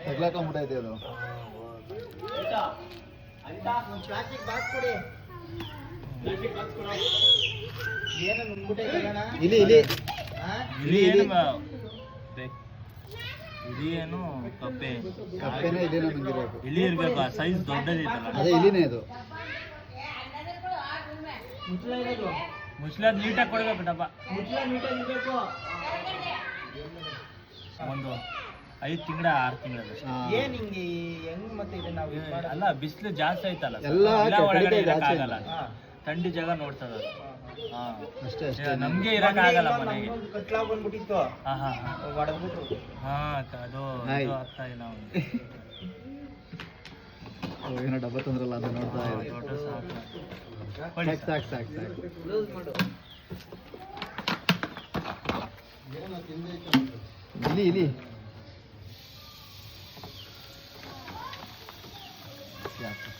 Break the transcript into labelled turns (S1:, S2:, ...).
S1: ತಗ್ಲಾಕೊಂಡ್ಬಿಟ್ಟೈತೆ ಅದು. ಇಲಿ ಇಲಿ
S2: ಇಲಿ ಏನು ಇಲಿ ಏನು
S1: ಕಪ್ಪೆನೇ ಇದೇನೋ ನಂಗಿರೋದು.
S2: ಇಲಿ ಇರ್ಬೇಕು, ಆ ಸೈಜ್ ದೊಡ್ಡದಿತ್ತಲ್ಲ
S1: ಅದೇ ಇಲಿನೇ ಇದು.
S2: ಮುಚ್ಚಲಾದ ನೀಟಾಗಿ ಕೊಡ್ಬೇಕು ಡಬ್ಬ. ಒಂದು 5 ತಿಂಗಳ 6 ತಿಂಗಳ ಅಲ್ಲ, ಬಿಸಿಲು ಜಾಸ್ತಿ ಆಯ್ತಲ್ಲ,
S1: ಎಲ್ಲ
S2: ಒಳಗಡೆ
S1: ಜಾಸ್ತಿ
S2: ಇರಕ್ಕಾಗಲ್ಲ, ಥಂಡಿ ಜಾಗ ನೋಡ್ತದ.
S1: ಅಷ್ಟೇ ಅಷ್ಟೇ.
S2: ನಮ್ಗೆ ಇರಕ್ಕಾಗಲ್ಲ ಮನೆಗೆ. ಅದು ಆಗ್ತಾ ಇಲ್ಲ
S1: ಏನೋ ಡಬ್ಬ ತಂದ್ರಲ್ಲ ಅದು ನೋಡ್ತಾ ಇದೆ. ಸಾಕು ಸಾಕು ಸಾಕು. ಇಲಿ ಇಲಿ
S2: ಸಾಕು.